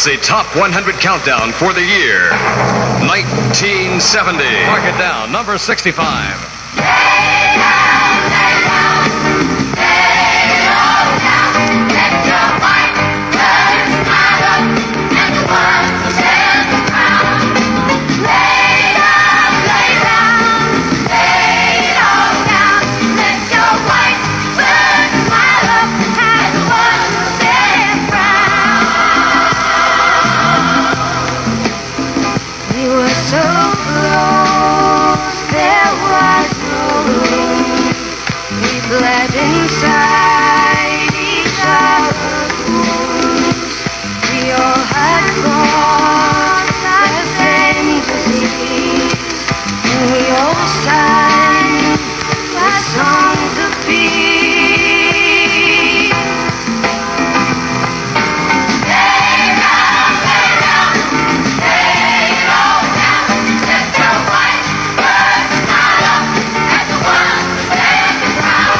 WIXY Top 100 Countdown for the year 1970. Mark it down, number 65. Bled inside each other's wounds. We all had crossed the same disease, and we all sang the songs of peace. Lay down, lay low down, let your white bird smile up at the one who stands in front.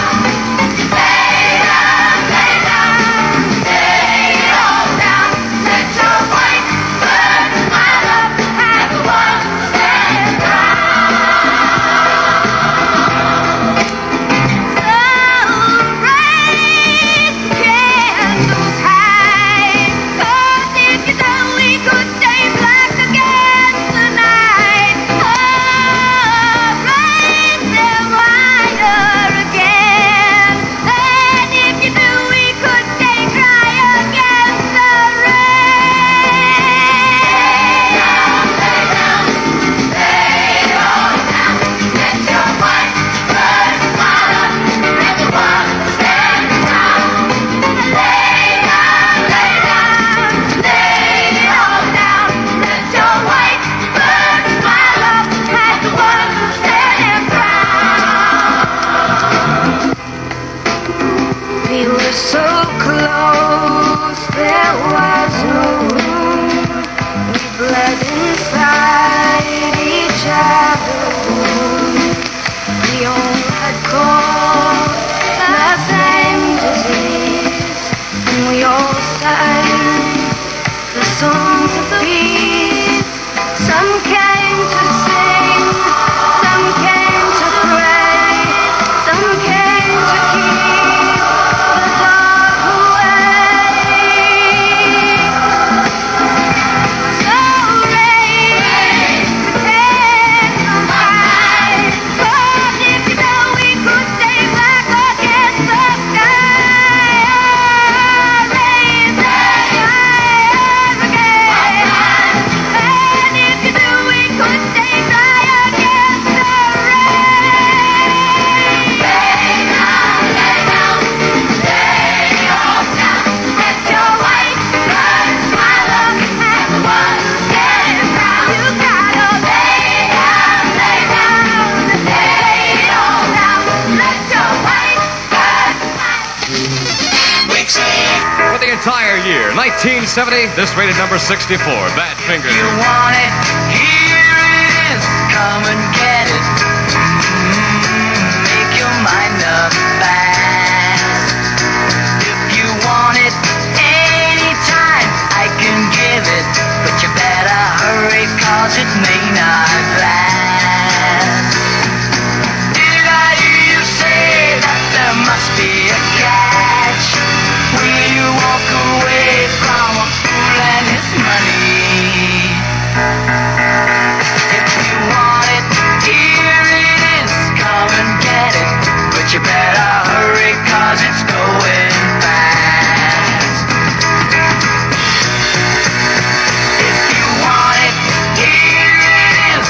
We were so close, there was no room. We bled inside each other's wounds. We all had caught the same disease, and we all sang the songs of peace. Some came to sing, some came to pray, some came to keep the dark away. So raise the candles high, 'cause if you know we could stay black against the sky. Raise the fire again, and if you knew we could stay dry against the rain. Lay down, lay all down, let your white blood smile up at the one who's getting proud. You gotta lay down, lay all down, let your white blood smile. WIXY. For the entire year 1970, this rated number 64. Bad Fingers. You want it, here it is, come and get it. Make your mind up fast. If you want it anytime, I can give it, but you better hurry, 'cause it may not last. Did I hear you say that there must be a catch? Will you walk away from a fool and his money? If you want it, here it is, come and get it, but you better hurry, 'cause it's going fast. If you want it, here it is,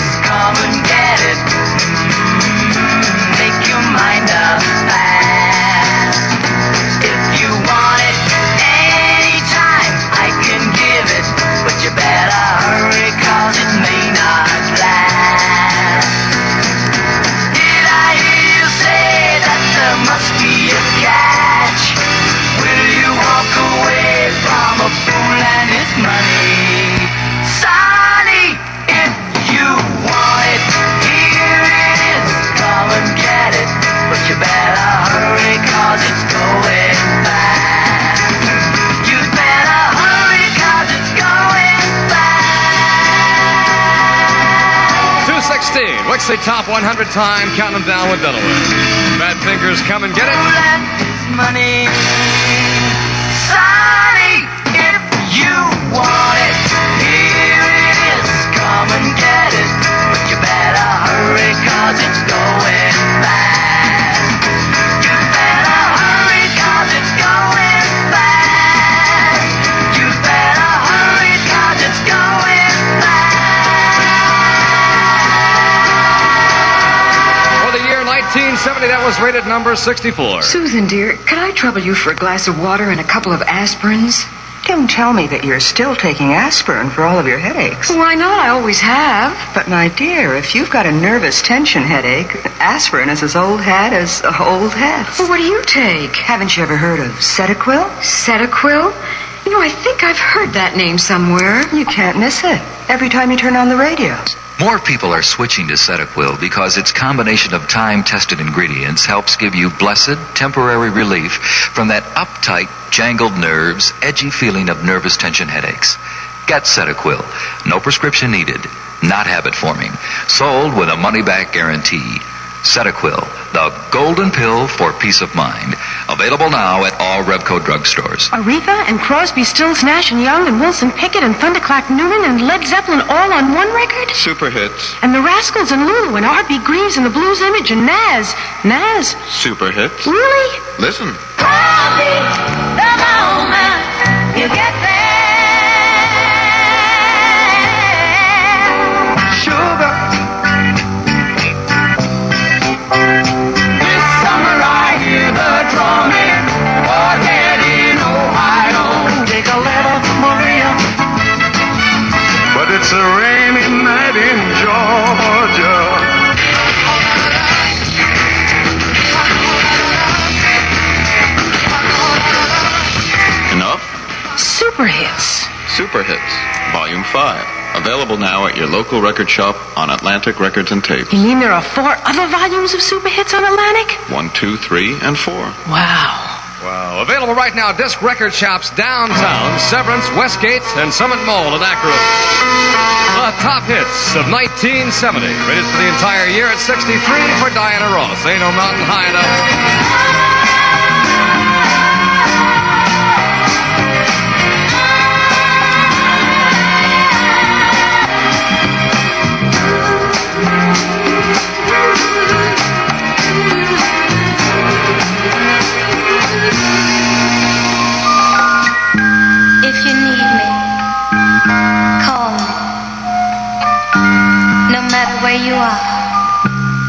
16, WIXY Top 100 time, counting them down with Dunaway. Bad Fingers, come and get it. Money, Sonny, if you want it, here it is. Come and get it, but you better hurry 'cause it's going fast. You better hurry 'cause it's going fast. You better hurry 'cause it's going fast. For the year 1970, that was rated number 64. Susan, dear, could I trouble you for a glass of water and a couple of aspirins? Don't tell me that you're still taking aspirin for all of your headaches. Why not? I always have. But, my dear, if you've got a nervous tension headache, aspirin is as old hat as old hats. Well, what do you take? Haven't you ever heard of Sedaquil? Sedaquil? You know, I think I've heard that name somewhere. You can't miss it every time you turn on the radio. More people are switching to Sedaquil because its combination of time-tested ingredients helps give you blessed, temporary relief from that uptight, jangled nerves, edgy feeling of nervous tension headaches. Get Sedaquil. No prescription needed. Not habit-forming. Sold with a money-back guarantee. Sedaquil, the golden pill for peace of mind. Available now at all Revco drugstores. Aretha and Crosby, Stills, Nash and Young and Wilson Pickett and Thunderclack Newman and Led Zeppelin all on one record? Super hits. And the Rascals and Lulu and R.B. Greaves and the Blues Image and Nas. Super hits. Really? Listen. I'll be the moment you get there. Sugar. This summer I hear the drumming. Forget in Ohio. Take a little Maria. But it's a rainy night in Georgia. Enough? Super hits. Super Hits, Volume 5. Available now at your local record shop on Atlantic Records and Tapes. You mean there are 4 other volumes of Super Hits on Atlantic? 1, 2, 3, and 4. Wow. Wow. Available right now, disc record shops downtown, Severance, Westgate, and Summit Mall in Akron. The top hits of 1970. Rated for the entire year at 63 for Diana Ross. Ain't no mountain high enough. If you need me, call me. No matter where you are,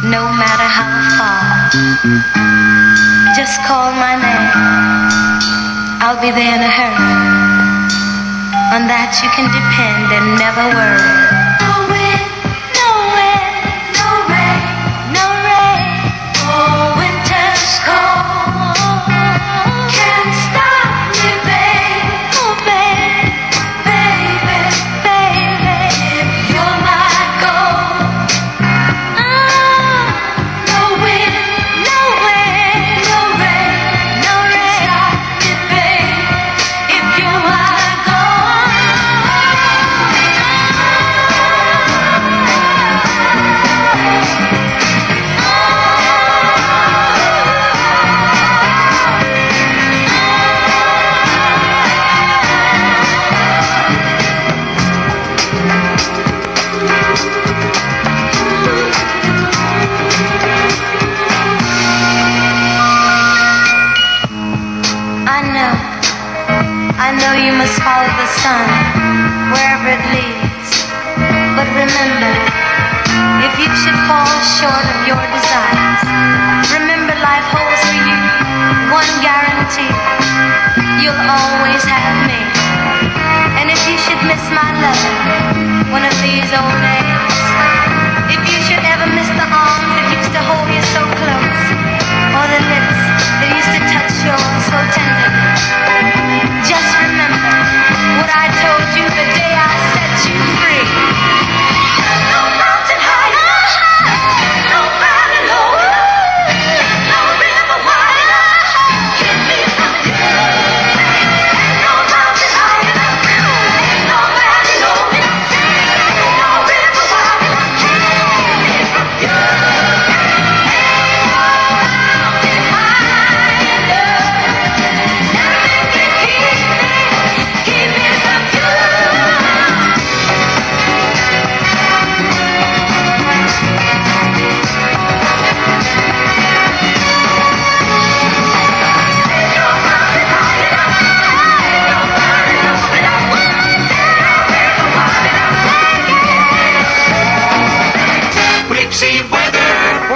no matter how far, just call my name. I'll be there in a hurry. On that you can depend and never worry. No wind, no wind, no rain, no rain. Oh, winter's cold. Can't stop me, babe. Oh, babe, baby, baby. If you're my goal. No wind, no wind, no rain, no rain. Stop me, babe. If you're my goal. I know you must follow the sun wherever it leads. But remember, if you should fall short of your desires, remember life holds for you one guarantee. You'll always have me. And if you should miss my love one of these old days, if you should ever miss the arms that used to hold you so close, or the lips that used to touch yours so tenderly, just remember what I told you the day I set you free. No mountain high, no valley low, no river wide, keep me from you. No mountain high, no valley low, no river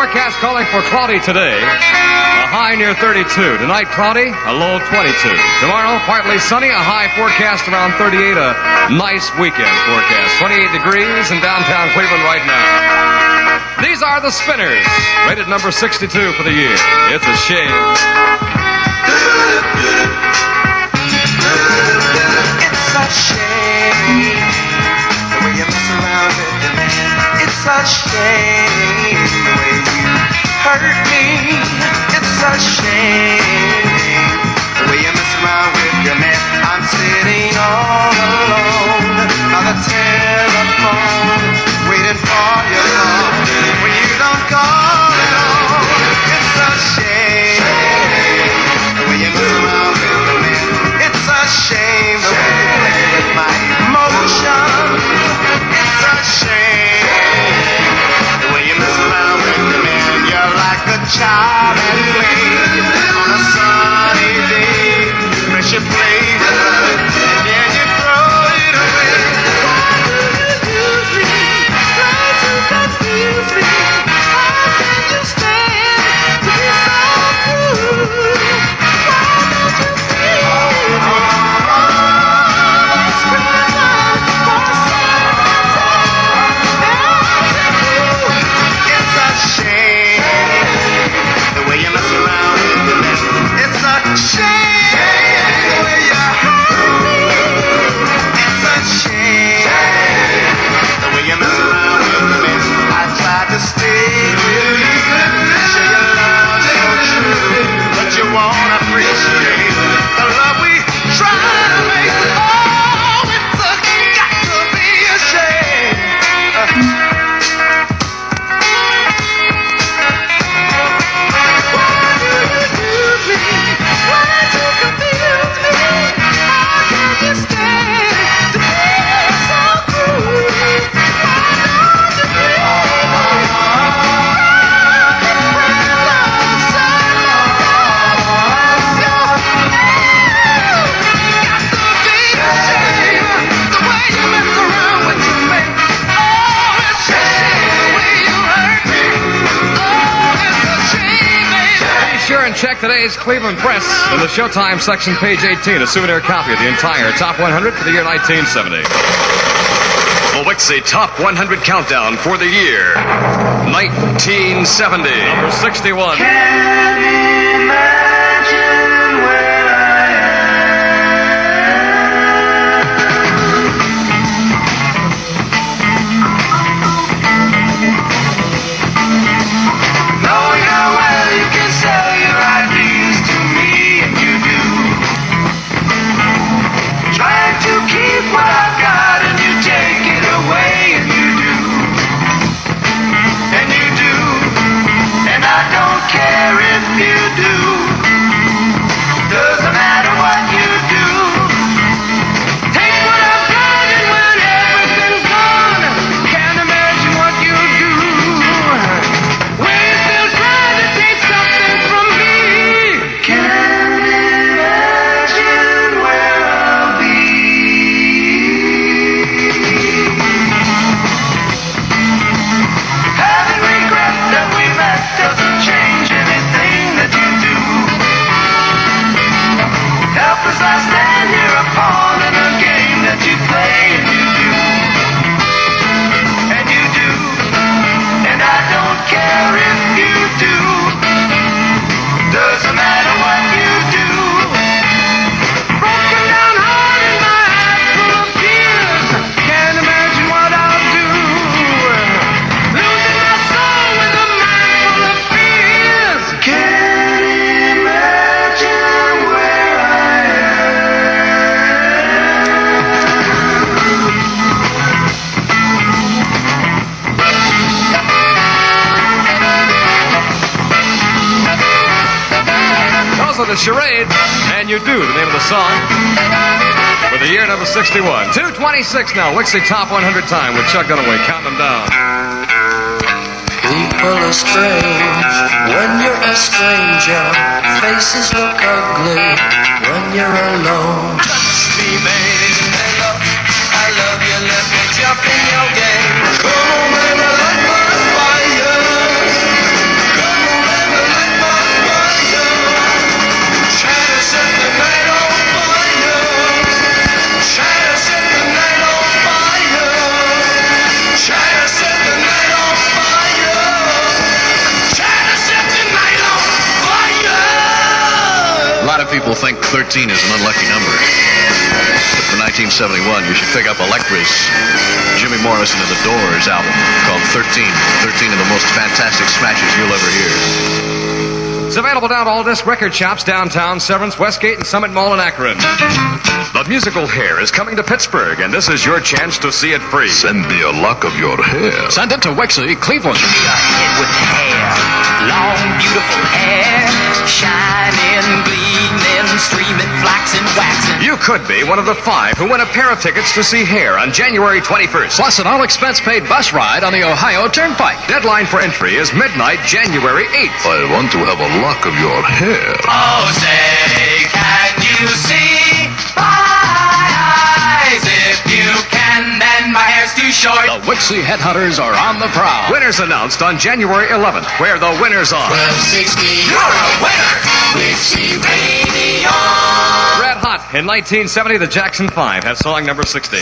forecast calling for cloudy today. A high near 32. Tonight, cloudy, a low 22. Tomorrow, partly sunny, a high forecast around 38. A nice weekend forecast. 28 degrees in downtown Cleveland right now. These are the Spinners, rated number 62 for the year. It's a shame. It's a shame the way you mess around with the man. It's a shame the way you hurt me. It's a shame the way you mess around with your man. I'm sitting all alone by the telephone, waiting for your call. When you don't call at all, it's a shame the way you mess around with the man. It's a shame the way you play with my emotions. It's a shame the way you mess around with the man. You're like a child at play on a sunny day. Pressure plays with love, and then you throw it away. Why do you use me? Try to confuse me. How can you stand to be so cruel? Why don't you feel? It's a shame the way you mess around with the man. It's a shame the way you hurt me. It's a shame the way you mess around with the man. I tried to stay with you, show your love so true, but you won't appreciate the love we try to make. Oh, it's got to be a shame. Why do you use me? Why do you confuse me? How can you stand to be so cruel? Why don't you Sure and check today's Cleveland Press in the Showtime section, page 18, a souvenir copy of the entire Top 100 for the year 1970. The WIXY Top 100 Countdown for the year 1970. Number 61. The Charade, and You Do, the name of the song, for the year number 61. 2:26 now, WIXY Top 100 time with Chuck Dunaway, counting them down. People are strange when you're a stranger. Faces look ugly when you're alone. Touch me, baby, hello, I love you, let me jump in your game. Come on, baby, light my fire. people think 13 is an unlucky number. But for 1971, you should pick up Electra's Jimmy Morrison and the Doors album called 13. 13 of the most fantastic smashes you'll ever hear. It's available down at all disc record shops downtown, Severance, Westgate, and Summit Mall in Akron. The musical Hair is coming to Pittsburgh, and this is your chance to see it free. Send me a lock of your hair. Send it to WIXY, Cleveland. Your head with hair, long, beautiful hair, shining, gleaming, streaming, flaxen, waxing. You could be one of the 5 who win a pair of tickets to see Hair on January 21st. Plus an all-expense-paid bus ride on the Ohio Turnpike. Deadline for entry is midnight, January 8th. I want to have a lock of your hair. Oh, say, can you see my eyes? If you can, then my hair's too short. The WIXY Headhunters are on the prowl. Winners announced on January 11th, where the winners are 1260, you're a winner. WIXY Radio. Red Hot. In 1970, the Jackson 5 had song number 60.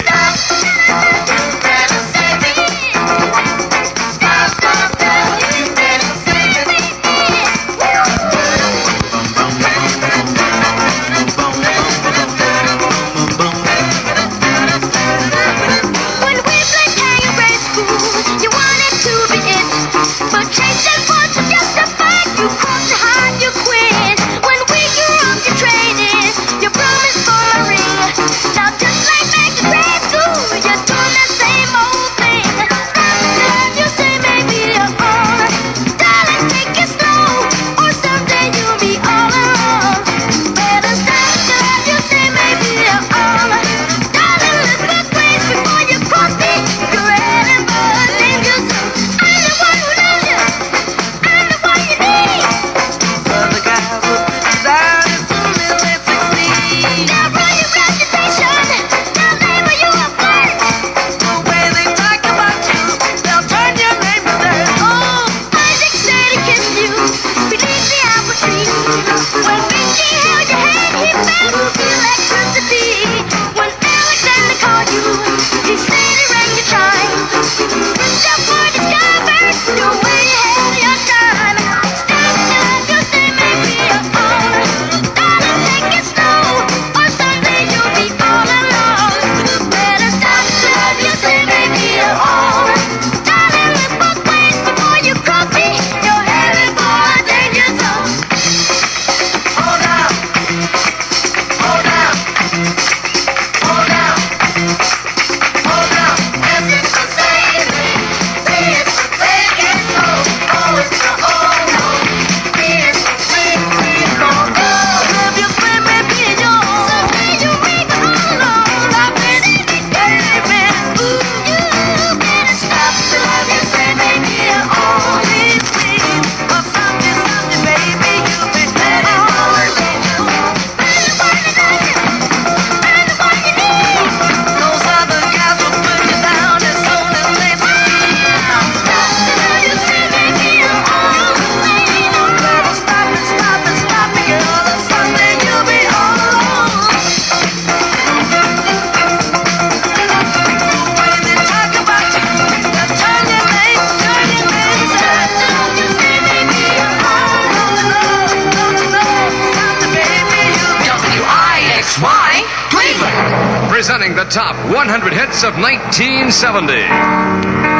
Presenting the top 100 hits of 1970.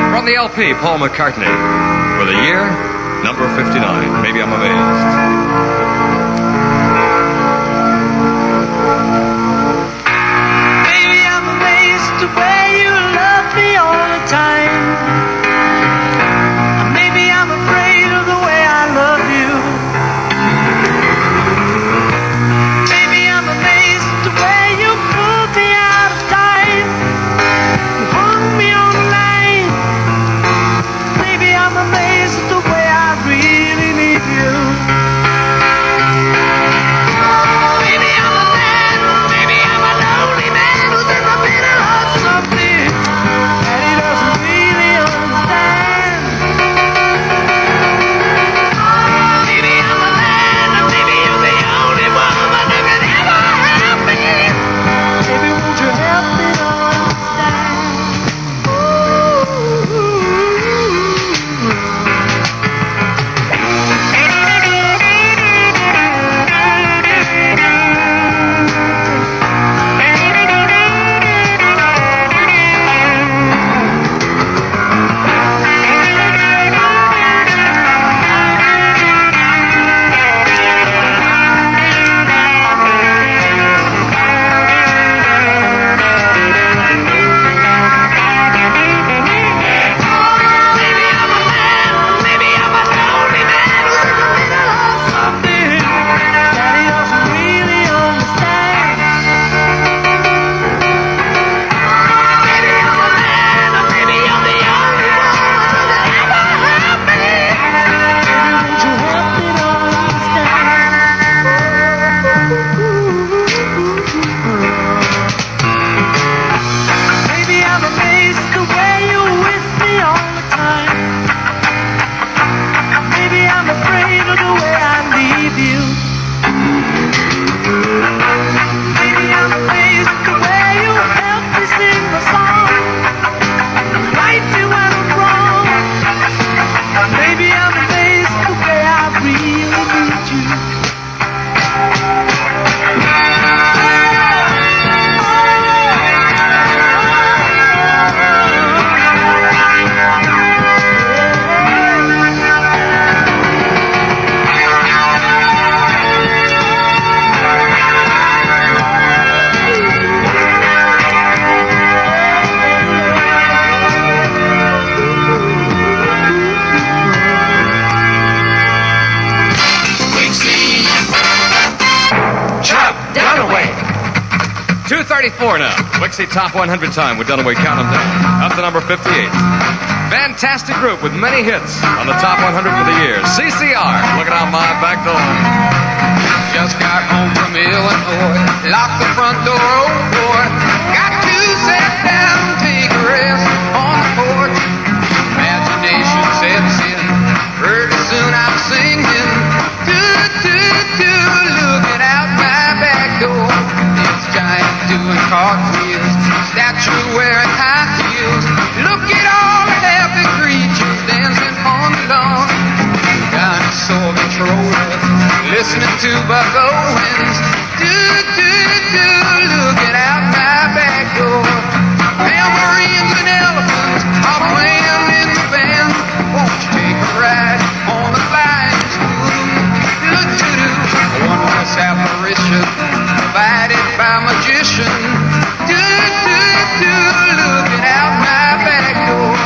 From the LP, Paul McCartney. For the year, number 59. Maybe I'm amazed. 234 now. WIXY Top 100 time with Dunaway. Count 'em down. Up to number 58. Fantastic group with many hits on the Top 100 for the year. CCR, looking out my back door. Just got home from Illinois, locked the front door, oh boy. Got to sit down, take a rest on the porch. Imagination sets in, pretty soon I'm singing. Looking out my back door. This giant doing cartwheels, statue wearing high heels. Look at all the happy creatures dancing on the lawn. Dinosaur controller, listening to Buck Owens. Looking out my back door. Tambourines and elephants are playing in the band. Won't you take a ride on the flying spoon? One was apparition, provided by magician. Looking out my back door.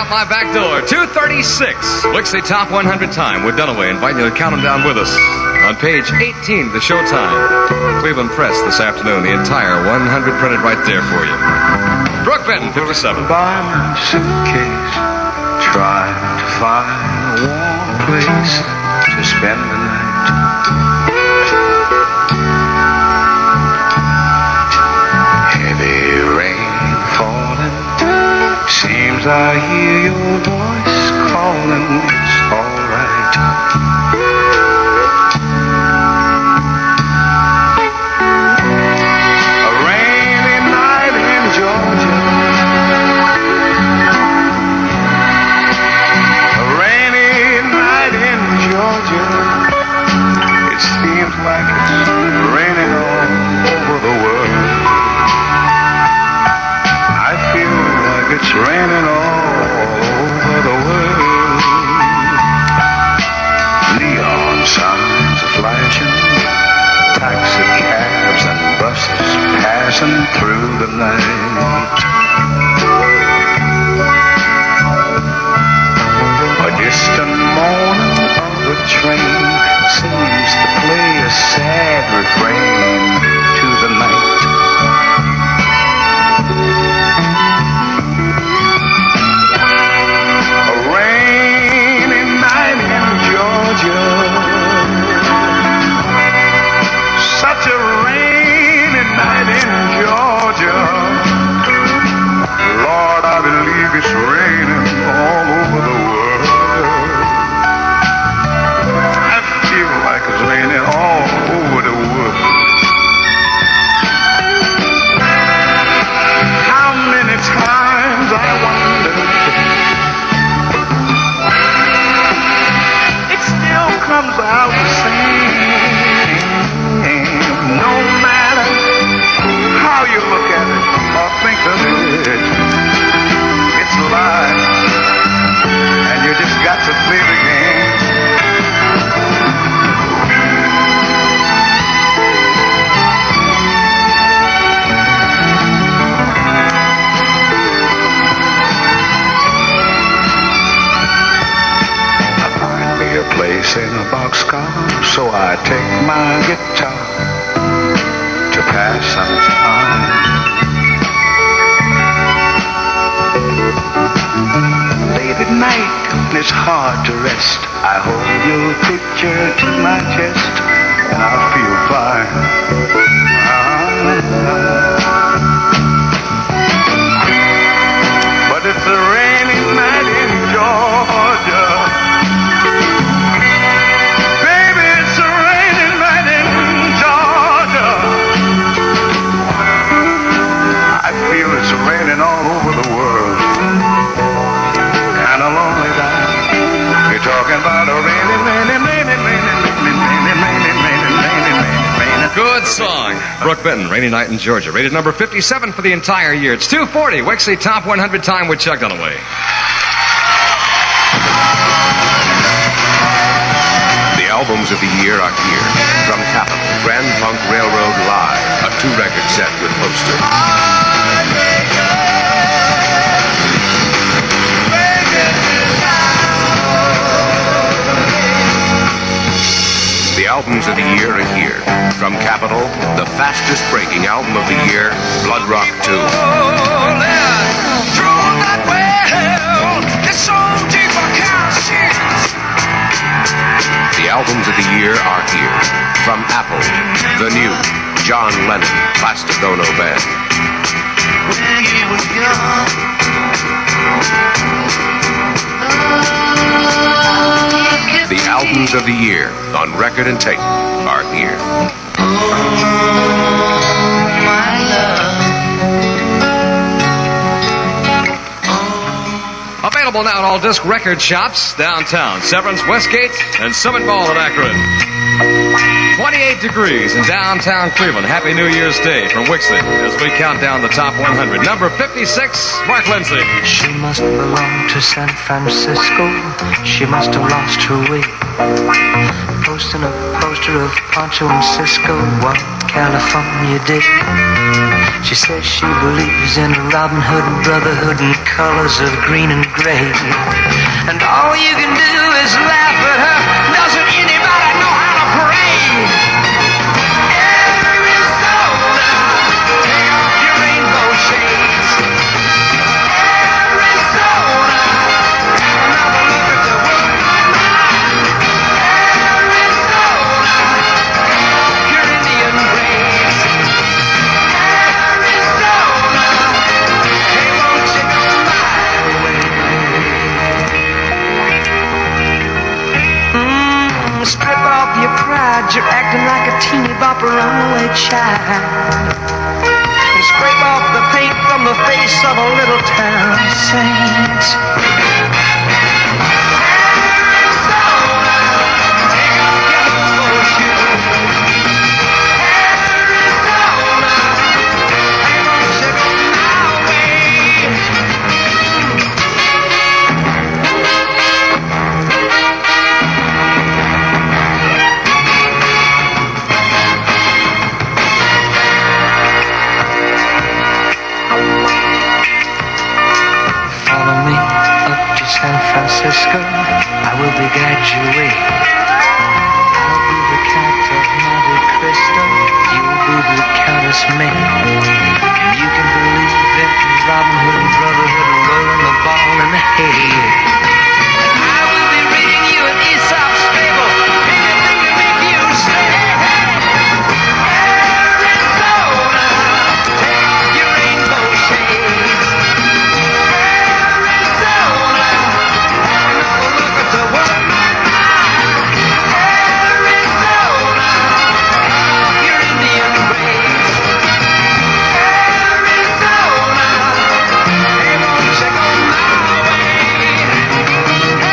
My back door, 236. WIXY Top 100 time with Dunaway. Inviting you to count them down with us. On page 18 of the Showtime Cleveland Press this afternoon. The entire 100 printed right there for you. Brooke Benton, 57. By my suitcase, trying to find a warm place to spend the night. Heavy rain falling. Seems I hear your voice calling. It's alright. A rainy night in Georgia. A rainy night in Georgia. It seems like it's raining all over the world. I feel like it's raining all over the world. Neon signs are flashing, taxi cabs and buses passing through the night. A distant moaning of the train seems to play a sad refrain to the night. Such a rainy night in Georgia. Lord, I believe it's raining all over the world. I feel like it's raining all over the world. How many times I wonder, it still comes out the same. No matter how you look at it or think of it, it's life, and you just got to play the game. I find me a place in a boxcar, so I take my guitar night when it's hard to rest, I hold your picture to my chest and I feel fine. But it's a rainy night in Georgia. Baby, it's a rainy night in Georgia. I feel it's raining all over the world. Kinda lonely now. You're talking about a rainy, rainy, rainy, rainy, rainy, rainy, rainy, rainy, rainy, rainy. Good song. Brooke Benton, Rainy Night in Georgia. Rated number 57 for the entire year. It's 2:40. WIXY Top 100 time with Chuck Dunaway. The albums of the year are here. From Capitol, Grand Funk Railroad Live, a 2-record set with poster. The albums of the year are here. From Capitol, the fastest breaking album of the year, Blood Rock 2. The albums of the year are here. From Apple, the new John Lennon, Plastic Ono Band. The albums of the year on record and tape are here. Available now at all disc record shops downtown, Severance, Westgate, and Summit Mall at Akron. 28 degrees in downtown Cleveland. Happy New Year's Day from WIXY as we count down the top 100. Number 56, Mark Lindsay. She must belong to San Francisco. She must have lost her way. Posting a poster of Pancho and Cisco one California day. She says she believes in Robin Hood, brotherhood, and colors of green and gray. And all you can do is laugh at her. Doesn't anybody know how to pray? Arizona, take off your rainbow shades. Arizona, have another look at the world. Arizona, take off your Indian braids. Arizona, hey, won't you go my way? Strip off your pride, you're acting like a teeny bopper runaway child. And scrape off the paint from the face of a little town saint. Arizona, take off your hobo shoes. Arizona, hey, won't you go my way? Follow me up to San Francisco. I will be guide your way. I'll be the Count of Monte Cristo. You'll be the Countess May. And you can believe in Robin Hood and brotherhood and rolling the ball in the hay. And I will be reading you an Aesop's fable. Anything to make you say, hey, Arizona, take off your rainbow shades. Arizona, have another look at the world. Arizona, take off your Indian braids. Arizona, hey, won't you go my way?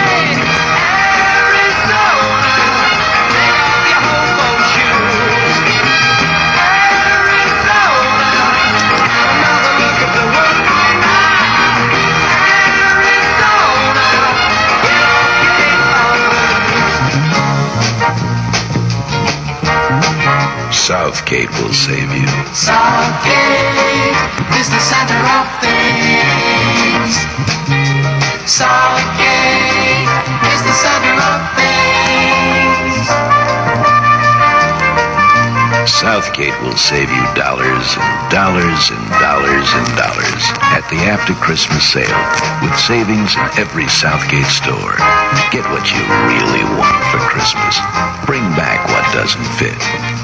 Hey, Arizona, take off your hobo shoes. Arizona, have another look at the world. Arizona, get off your 8 Southgate will save you. Southgate is the center of things. Southgate is the center of things. Southgate Southgate will save you dollars and dollars and dollars and dollars at the after Christmas sale with savings in every Southgate store. Get what you really want for Christmas. Bring back what doesn't fit.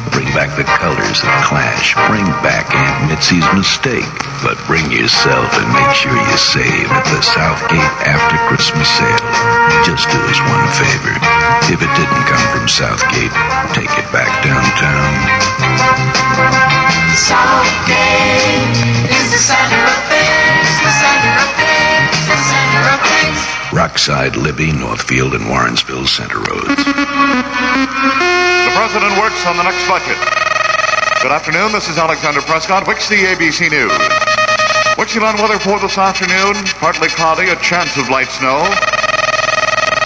Bring back the colors that clash. Bring back Aunt Mitzi's mistake. But bring yourself and make sure you save at the Southgate after Christmas sale. Just do us one favor. If it didn't come from Southgate, take it back downtown. Southgate is the center of things, the center of things, the center of things. Rockside, Libby, Northfield, and Warrensville Center Roads. The president works on the next budget. Good afternoon, this is Alexander Prescott, WIXY ABC News. WIXYland weather for this afternoon, partly cloudy, a chance of light snow.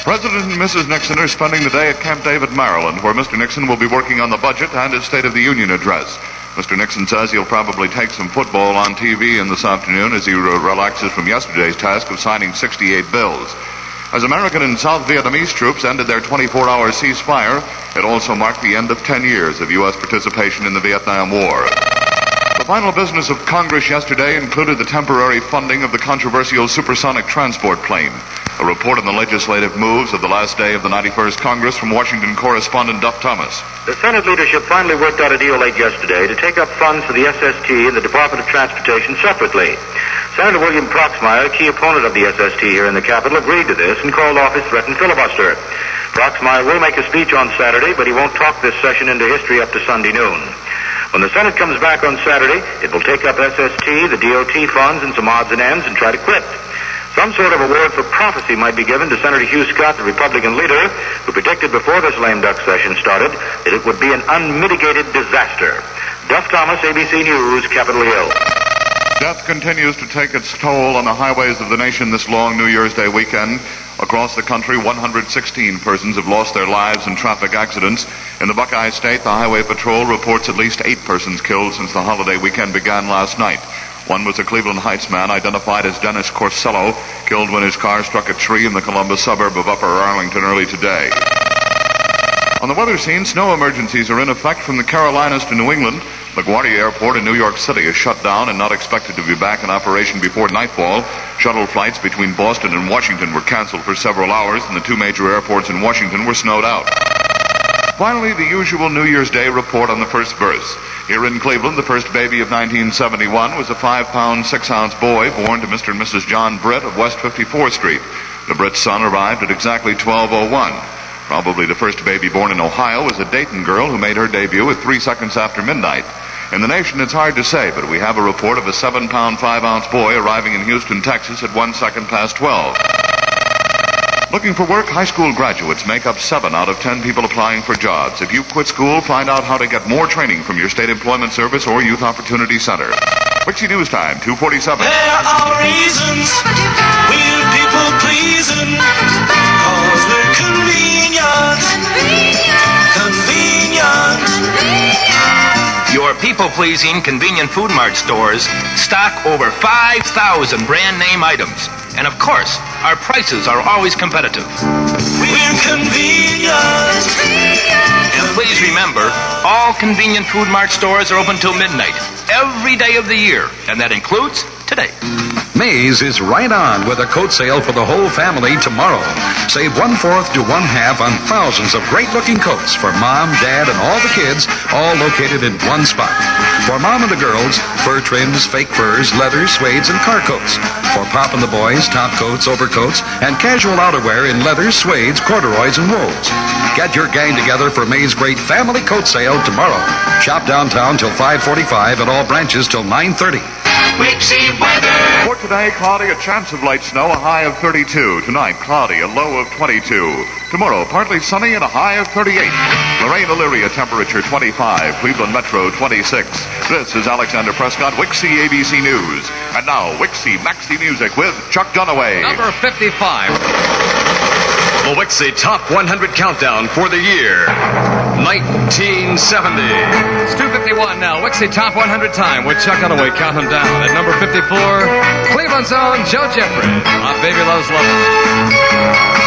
President and Mrs. Nixon are spending the day at Camp David, Maryland, where Mr. Nixon will be working on the budget and his State of the Union address. Mr. Nixon says he'll probably take some football on TV in this afternoon as he relaxes from yesterday's task of signing 68 bills. As American and South Vietnamese troops ended their 24-hour ceasefire, it also marked the end of 10 years of U.S. participation in the Vietnam War. The final business of Congress yesterday included the temporary funding of the controversial supersonic transport plane. A report on the legislative moves of the last day of the 91st Congress from Washington correspondent Duff Thomas. The Senate leadership finally worked out a deal late yesterday to take up funds for the SST and the Department of Transportation separately. Senator William Proxmire, key opponent of the SST here in the Capitol, agreed to this and called off his threatened filibuster. Proxmire will make a speech on Saturday, but he won't talk this session into history up to Sunday noon. When the Senate comes back on Saturday, it will take up SST, the DOT funds, and some odds and ends and try to quit. Some sort of award for prophecy might be given to Senator Hugh Scott, the Republican leader, who predicted before this lame duck session started that it would be an unmitigated disaster. Duff Thomas, ABC News, Capitol Hill. Death continues to take its toll on the highways of the nation this long New Year's Day weekend. Across the country, 116 persons have lost their lives in traffic accidents. In the Buckeye State, the Highway Patrol reports at least 8 persons killed since the holiday weekend began last night. One was a Cleveland Heights man identified as Dennis Corsello, killed when his car struck a tree in the Columbus suburb of Upper Arlington early today. On the weather scene, snow emergencies are in effect from the Carolinas to New England. LaGuardia Airport in New York City is shut down and not expected to be back in operation before nightfall. Shuttle flights between Boston and Washington were canceled for several hours, and the 2 major airports in Washington were snowed out. Finally, the usual New Year's Day report on the first verse. Here in Cleveland, the first baby of 1971 was a 5-pound, 6-ounce boy born to Mr. and Mrs. John Britt of West 54th Street. The Britt son arrived at exactly 12:01. Probably the first baby born in Ohio was a Dayton girl who made her debut at 3 seconds after midnight. In the nation, it's hard to say, but we have a report of a 7-pound, 5-ounce boy arriving in Houston, Texas at 1 second past 12. Looking for work, high school graduates make up 7 out of 10 people applying for jobs. If you quit school, find out how to get more training from your state employment service or youth opportunity center. WIXY News Time, 2:47. There are reasons we're people pleasing, cause we're convenient. Your people-pleasing convenient Food Mart stores stock over 5,000 brand name items. And of course, our prices are always competitive. We're convenient. And please remember, all convenient Food Mart stores are open till midnight, every day of the year. And that includes today. Mays is right on with a coat sale for the whole family tomorrow. Save 1/4 to 1/2 on thousands of great-looking coats for Mom, Dad, and all the kids, all located in one spot. For Mom and the girls, fur trims, fake furs, leathers, suedes, and car coats. For Pop and the boys, top coats, overcoats, and casual outerwear in leathers, suedes, corduroys, and wools. Get your gang together for Mays' great family coat sale tomorrow. Shop downtown till 5:45 at all branches till 9:30. WIXY weather. For today, cloudy, a chance of light snow, a high of 32. Tonight, cloudy, a low of 22. Tomorrow, partly sunny and a high of 38. Lorraine, Elyria, temperature 25. Cleveland Metro, 26. This is Alexander Prescott, WIXY ABC News. And now, WIXY Maxi Music with Chuck Dunaway. Number 55. The WIXY Top 100 Countdown for the year 1970. It's 2:51 now. WIXY Top 100 time with Chuck Dunaway counting down. At number 54, Cleveland's own Joe Jeffrey. My Baby Loves Lovin'.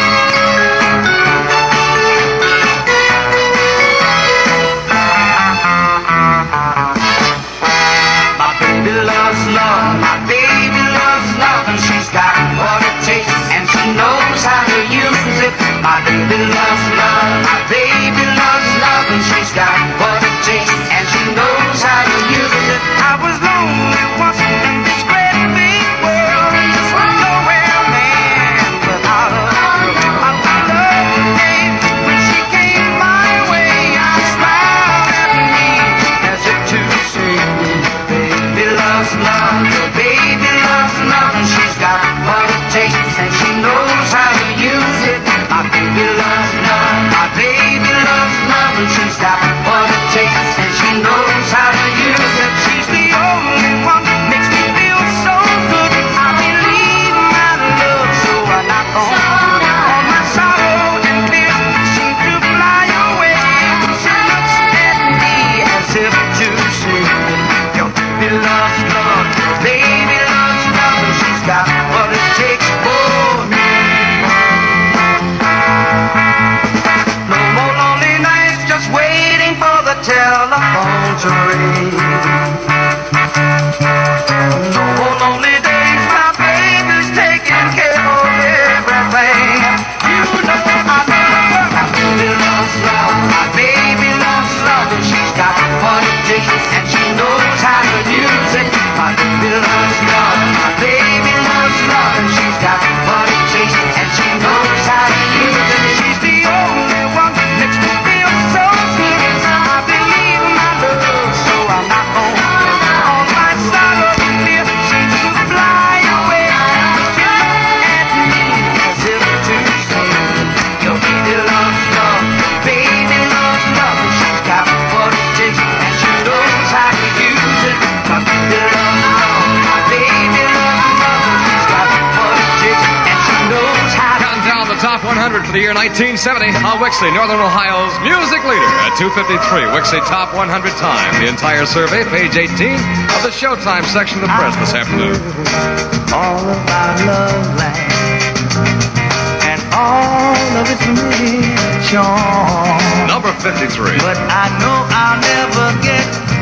for the year 1970 on WIXY, Northern Ohio's music leader at 253. WIXY Top 100 Time. The entire survey, page 18 of the Showtime section of the press this afternoon. All about love land and all of its rich charm. Number 53. But I know I'll never get